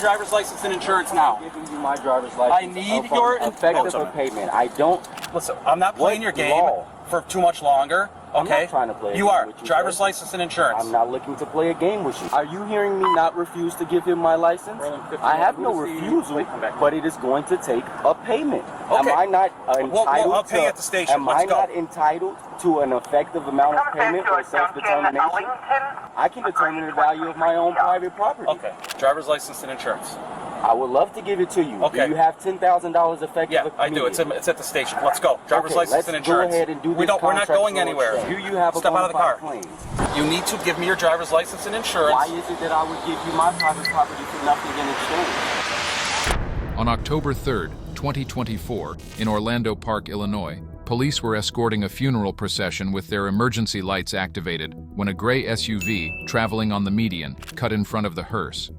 your driver's license and insurance now. I'm giving you my driver's license. I need your effective for payment. I don't. Listen, I'm not playing your game for too much longer. I'm Okay? not trying to play a You game are. with you, Driver's sir. license and insurance. I'm not looking to play a game with you. Are you hearing me not refuse to give him my license? I have no refusal, but it is going to take a payment. Okay. Am I not entitled I'll pay at the station. Am Let's I go. not entitled to an effective amount of payment for self-determination? I can determine the value of my own private property. Okay. Driver's license and insurance. I would love to give it to you. Okay. Do you have $10,000 effective? Yeah, I do. It's at the station. Let's go. Driver's license and insurance. Go ahead and do this. We're not going anywhere. Do you have Step a out of the car. claim? You need to give me your driver's license and insurance. Why is it that I would give you my private property for nothing in exchange? On October 3rd, 2024, in Orlando Park, Illinois, police were escorting a funeral procession with their emergency lights activated when a gray SUV, traveling on the median, cut in front of the hearse.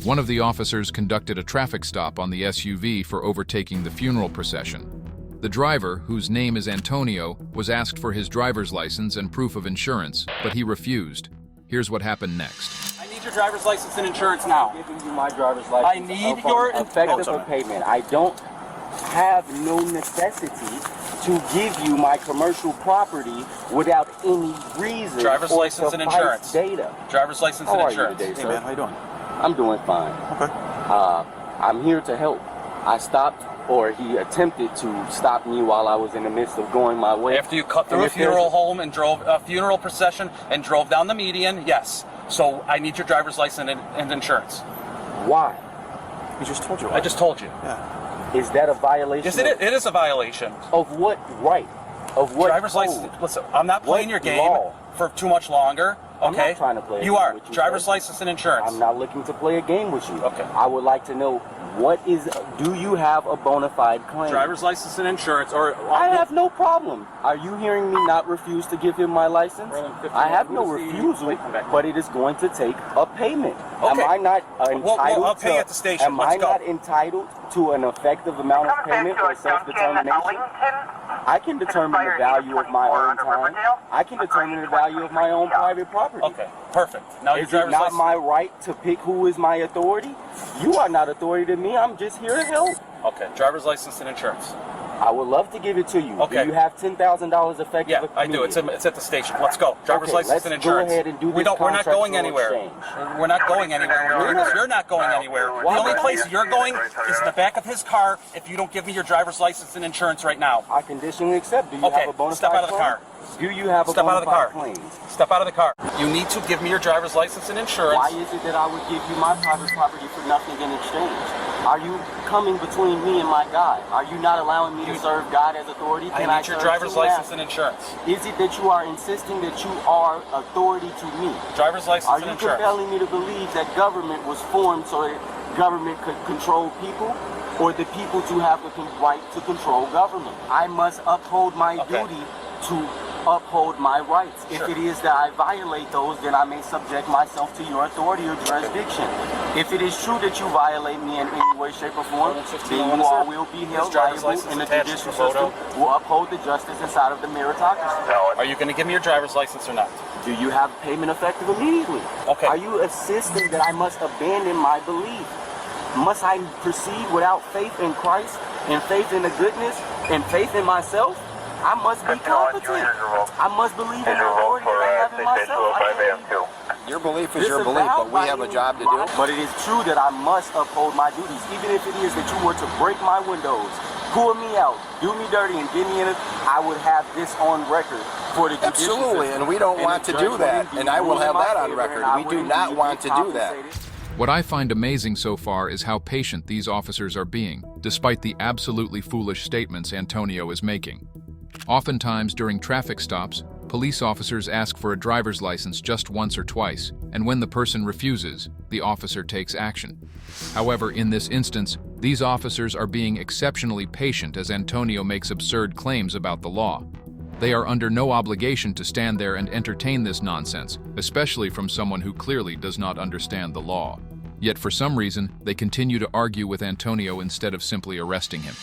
One of the officers conducted a traffic stop on the SUV for overtaking the funeral procession. The driver, whose name is Antonio, was asked for his driver's license and proof of insurance, but he refused. Here's what happened next. I need your driver's license and insurance now. I'm giving you my driver's license. I need your effective for payment. I don't have no necessity to give you my commercial property without any reason. Driver's or license and insurance. Data. Driver's license How and are insurance. you today, sir? Hey man, how you doing? I'm doing fine. Okay. I'm here to help. I stopped, or he attempted to stop me while I was in the midst of going my way. After you cut through a funeral home and drove a funeral procession and drove down the median, yes. So I need your driver's license and insurance. Why? He just told you. I just told you. Yeah. Is that a violation? Yes, it is a violation. Of what right? Of what Driver's code? license. Listen, I'm not playing your game law? for too much longer. I'm Okay? not trying to play a You game are. with you, Driver's sir. license and insurance. I'm not looking to play a game with you. Okay. I would like to know do you have a bona fide claim? Driver's license and insurance, or I have no problem. Are you hearing me not refuse to give him my license? I have no refusal, but it is going to take a payment. Okay. Am I not entitled I'll pay at the station. Am Let's I go. not entitled to an effective amount of payment for self-determination? I can determine the value of my own time. I can determine the value of my own private property. Okay, perfect. Now your Is it driver's not license. my right to pick who is my authority? You are not authority to me. I'm just here to help. Okay, driver's license and insurance. I would love to give it to you. Okay. Do you have $10,000 effective? Yeah, I do. It's at the station. Let's go. Driver's Okay, license let's and insurance. go ahead and do this We're not going contractual anywhere. exchange. We're not going anywhere. We're doing this. You're not going anywhere. The only place you're going is in the back of his car if you don't give me your driver's license and insurance right now. I conditionally accept. Do you Okay, have a bona fide step out of the claim? car. Do you have a Step out bona of the fide car. claim? Step out of the car. You need to give me your driver's license and insurance. Why is it that I would give you my private property for nothing in exchange? Are you coming between me and my God? Are you not allowing me to serve God as authority? Can I need your serve driver's two license masters? and insurance. Is it that you are insisting that you are authority to me? Driver's license Are and you insurance. compelling me to believe that government was formed so that government could control people, or the people to have the right to control government? I must uphold my duty to uphold my rights. Sure. If it is that I violate those, then I may subject myself to your authority or jurisdiction. If it is true that you violate me in any way, shape, or form, then you all will be held driver's liable, license and the attached judicial to the photo. system will uphold the justice inside of the meritocracy. Are you going to give me your driver's license or not? Do you have payment effective immediately? Okay. Are you insisting that I must abandon my belief? Must I proceed without faith in Christ and faith in the goodness and faith in myself? I must be competent. I must believe in the authority that I have in myself. Your belief is This your is belief, allowed but we by have a you. job to do. But it is true that I must uphold my duties, even if it is that you were to break my windows, pull me out, do me dirty, and get me in it. I would have this on record for the judicial Absolutely, system. and we don't want the to do judge that, wouldn't and I will rule in have my that on favor, record. and I We do wouldn't not be want to do that. compensated. What I find amazing so far is how patient these officers are being, despite the absolutely foolish statements Antonio is making. Oftentimes, during traffic stops, police officers ask for a driver's license just once or twice, and when the person refuses, the officer takes action. However, in this instance, these officers are being exceptionally patient as Antonio makes absurd claims about the law. They are under no obligation to stand there and entertain this nonsense, especially from someone who clearly does not understand the law. Yet for some reason, they continue to argue with Antonio instead of simply arresting him.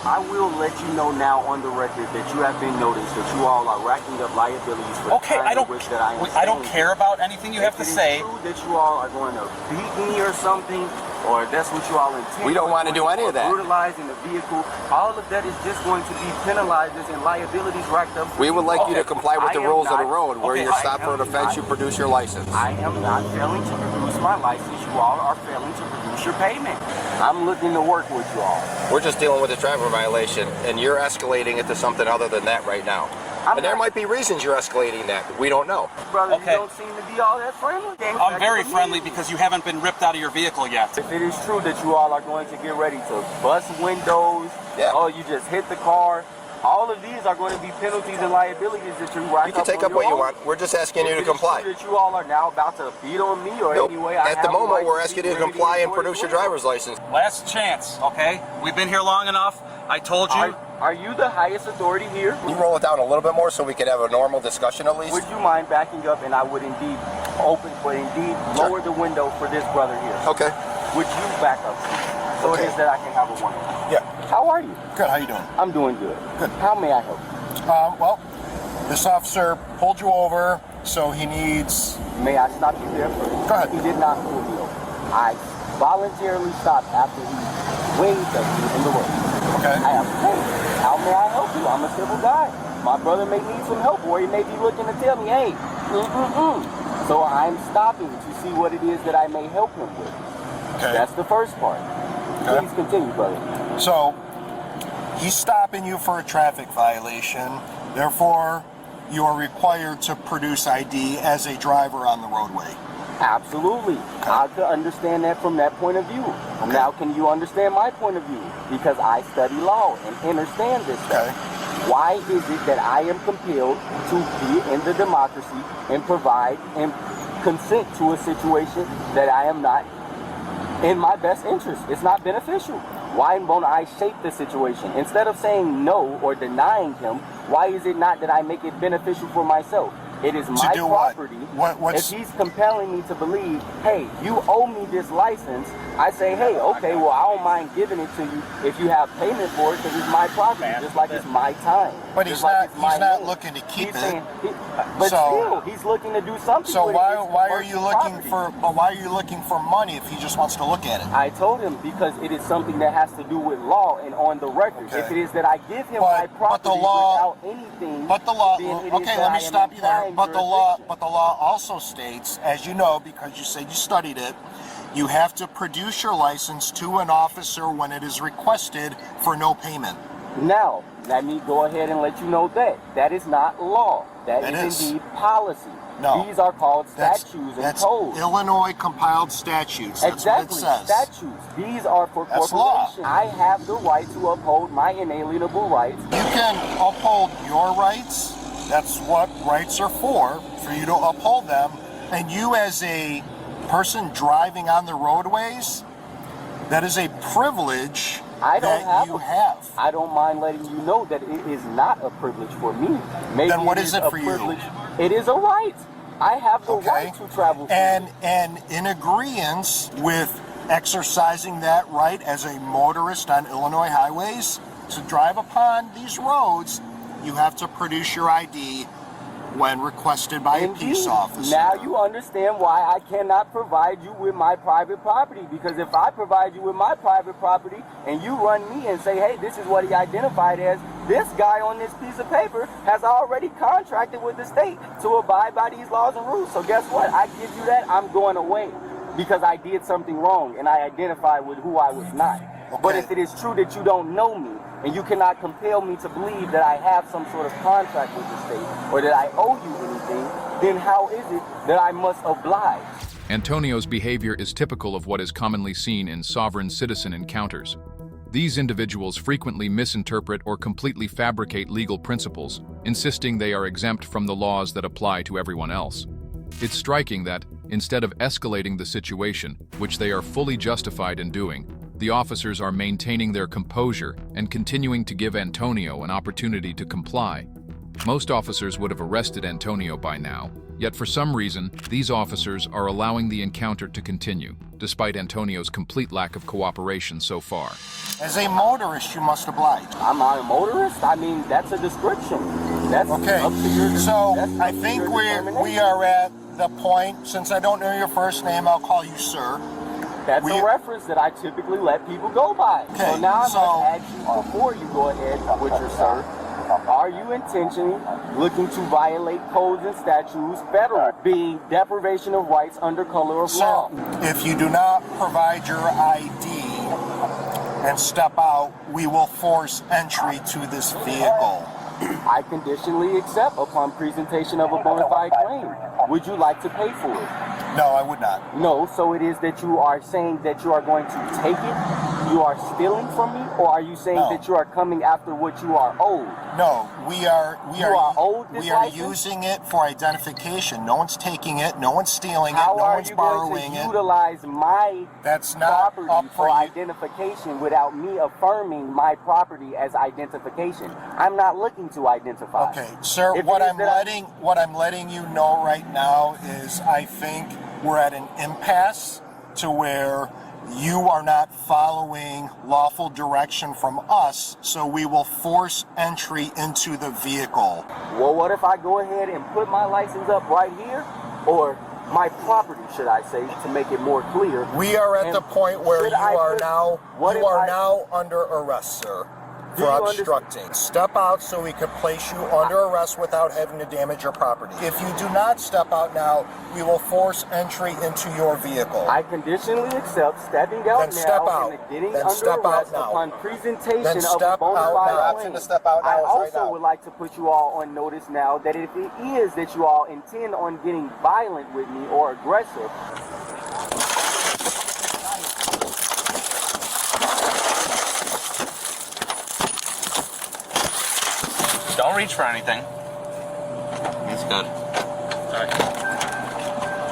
I will let you know now on the record that you have been noticed that you all are racking up liabilities for Okay, the time I don't. in which that I am I don't staying. care about anything you have to If it is say. true that you all are going to beat me or something, or if that's what you all intend. We don't want to do any of that. Brutalizing the vehicle, all of that is just going to be penalized and liabilities racked up. We would like you to comply with the rules of the road. Where Okay, you're stopped for an offense, you produce your license. I am not failing to produce my license. You all are failing to produce your payment. I'm looking to work with you all. We're just dealing with a traffic violation, and you're escalating it to something other than that right now. And there might be reasons you're escalating that. We don't know. Brother, Okay. you don't seem to be all that friendly. I'm very friendly because you haven't been ripped out of your vehicle yet. If it is true that you all are going to get ready to bust windows, Yeah. oh, you just hit the car, all of these are going to be penalties and liabilities that you rack You can up take on up your what you own. want. We're just asking you If to it is comply. true that you all are now about to beat on me or Nope. anyway, I At the have a moment, right we're to asking be you to ready comply and for it produce your as well. driver's license. Last chance, okay? We've been here long enough. I told you. Are you the highest authority here? Can you roll it down a little bit more so we can have a normal discussion at least? Would you mind backing up, and I would indeed lower the window for this brother here. Okay. Would you back up so Okay. it is that I can have a one? Yeah. How are you? Good. How you doing? I'm doing good. Good. How may I help you? Well, this officer pulled you over, so he needs. May I stop you there first? Go ahead. He did not pull me over. I voluntarily stopped after he waved at me in the road. Okay. I am hey, how may I help you? I'm a civil guy. My brother may need some help, or he may be looking to tell me, hey, So I'm stopping to see what it is that I may help him with. Okay. That's the first part. Okay. Please continue, brother. So he's stopping you for a traffic violation. Therefore, you are required to produce ID as a driver on the roadway. Absolutely. I could understand that from that point of view. Okay. Now, can you understand my point of view? Because I study law and understand this stuff. Okay. Why is it that I am compelled to be in the democracy and provide and consent to a situation that I am not in my best interest? It's not beneficial. Why won't I shape the situation? Instead of saying no or denying him, why is it not that I make it beneficial for myself? It is my do what? property. What's- If he's compelling me to believe, hey, you owe me this license, I say, hey, okay, well, I don't mind giving it to you if you have payment for it because it's my property, just like it's my time. But Just he's like not. it's my He's not name. looking to keep He's it. saying, but So- still, he's looking to do something. So with it. why It's are you personal looking property. for? But why are you looking for money if he just wants to look at it? I told him because it is something that has to do with law and on the record. Okay. If it is that I give him But- my but the property law- without anything, But the law. then it is Okay, that let me I am stop you there. implying But the law. jurisdiction. But the law also states, as you know, because you said you studied it, you have to produce your license to an officer when it is requested for no payment. Now, let me go ahead and let you know that. That is not law. That It is is. indeed policy. No. These are called That's statutes and that's codes. Illinois compiled statutes. That's Exactly, what it says. statutes. These are for That's law. corporations. I have the right to uphold my inalienable rights. You can uphold your rights. That's what rights are for you to uphold them. And you as a person driving on the roadways, that is a privilege I don't that have you a- have. I don't mind letting you know that it is not a privilege for me. Maybe Then what it is is it a for you? privilege. It is a right. I have the Okay. right to travel freely. And in agreement with exercising that right as a motorist on Illinois highways to drive upon these roads, you have to produce your ID when requested by a peace Indeed. officer. Now you understand why I cannot provide you with my private property. Because if I provide you with my private property and you run me and say, hey, this is what he identified as, this guy on this piece of paper has already contracted with the state to abide by these laws and rules. So guess what? I give you that, I'm going away because I did something wrong and I identified with who I was not. But Okay. if it is true that you don't know me and you cannot compel me to believe that I have some sort of contract with the state or that I owe you anything, then how is it that I must oblige? Antonio's behavior is typical of what is commonly seen in sovereign citizen encounters. These individuals frequently misinterpret or completely fabricate legal principles, insisting they are exempt from the laws that apply to everyone else. It's striking that, instead of escalating the situation, which they are fully justified in doing, the officers are maintaining their composure and continuing to give Antonio an opportunity to comply. Most officers would have arrested Antonio by now, yet for some reason, these officers are allowing the encounter to continue, despite Antonio's complete lack of cooperation so far. As a motorist, you must oblige. I'm not a motorist. I mean, that's a description. That's Okay, up to your, so that's up I to think your we determination. are at the point, since I don't know your first name, I'll call you sir. That's a reference that I typically let people go by. Okay, so now I must so- ask you before you go ahead with your search, are you intentionally looking to violate codes and statutes, federal, being deprivation of rights under color of law? If you do not provide your ID and step out, we will force entry to this vehicle. I conditionally accept upon presentation of a bona fide claim. Would you like to pay for it? No, I would not. No, so it is that you are saying that you are going to take it, you are stealing from me, or are you saying No. that you are coming after what you are owed? No, we are owed this we are license? using it for identification. No one's taking it, no one's stealing it, How no are one's you going borrowing to it. utilize my That's not property up for for you. identification without me affirming my property as identification? I'm not looking to identify. Okay, sir, If what it is I'm that letting you know right now is I think we're at an impasse to where you are not following lawful direction from us, so we will force entry into the vehicle. Well, what if I go ahead and put my license up right here, or my property, should I say, to make it more clear? We are at And the point where should you I are put- now what if I- now under arrest, sir, Do for you obstructing. Step out so we can place you under arrest without having to damage your property. If you do not step out now, we will force entry into your vehicle. I conditionally accept stepping out Then now step out. and getting Then under step out arrest now. upon presentation Then of a step bona out fide now. claim. Option to step out now I is right also now. would like to put you all on notice now that if it is that you all intend on getting violent with me or aggressive, Don't reach for anything. That's good.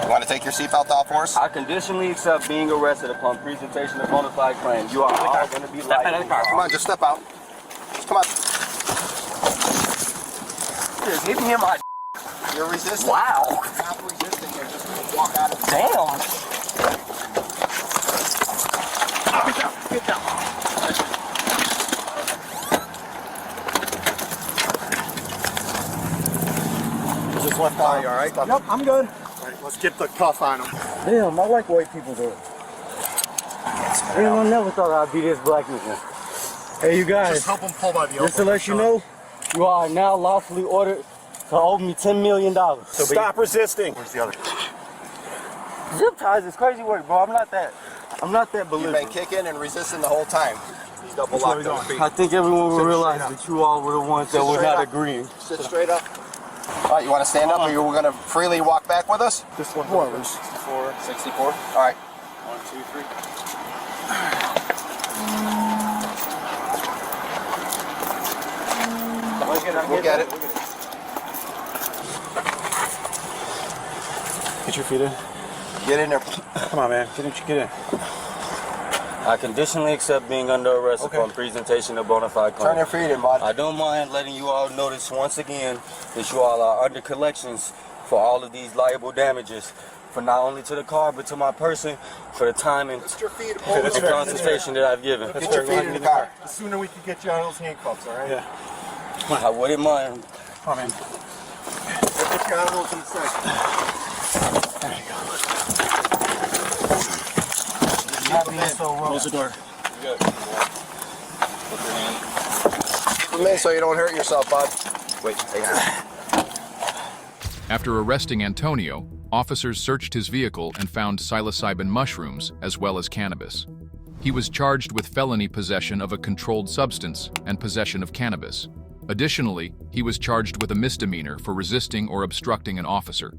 You want to take your seatbelt off for us? I conditionally accept being arrested upon presentation of bona fide claim. You are all going to be Step out of the car. Come on, just step out. Just come on. Just hit me in my You're resisting. wow. Stop resisting. You're just going to walk out of the Damn. Get down. Just left out. You all right? Yep, I'm good. All right, let's get the cuff on him. Damn, I like white people though. Anyone never thought I'd be this black man. Hey, you guys. Just help him pull by the elbow. Just to let you know, you are now lawfully ordered to owe me $10 million. Stop resisting. Where's the other? Zip ties is crazy work, bro. I'm not that You've been belligerent. kicking and resisting the whole time. He's double locked on his feet. I think everyone will Sit realize straight up. that you all were the ones that Sit were straight not up. agreeing. Sit straight up. All right, you want to stand up or you going to freely walk back with us? This one. Whoever. 64. All right. 1, 2, 3. We'll get it. Get your feet in. Get in there. Come on, man. Get in. I conditionally accept being under arrest upon presentation of bona fide claim. Turn your feet in, bud. I don't mind letting you all notice once again that you all are under collections for all of these liable damages, for not only to the car but to my person, for the time and Put your feet and consultation that I've given. Get your feet in the car. The sooner we can get you out of those handcuffs, all right? Yeah. I wouldn't mind. Come on, man. We'll get you out of those in a second. There you go. Not being so rough. Close the door. Come in so you don't hurt yourself, bud. Wait, hang on. After arresting Antonio, officers searched his vehicle and found psilocybin mushrooms as well as cannabis. He was charged with felony possession of a controlled substance and possession of cannabis. Additionally, he was charged with a misdemeanor for resisting or obstructing an officer.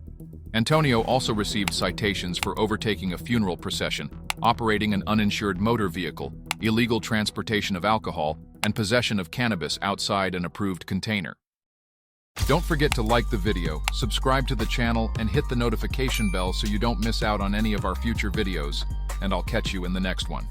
Antonio also received citations for overtaking a funeral procession, operating an uninsured motor vehicle, illegal transportation of alcohol, and possession of cannabis outside an approved container. Don't forget to like the video, subscribe to the channel, and hit the notification bell so you don't miss out on any of our future videos, and I'll catch you in the next one.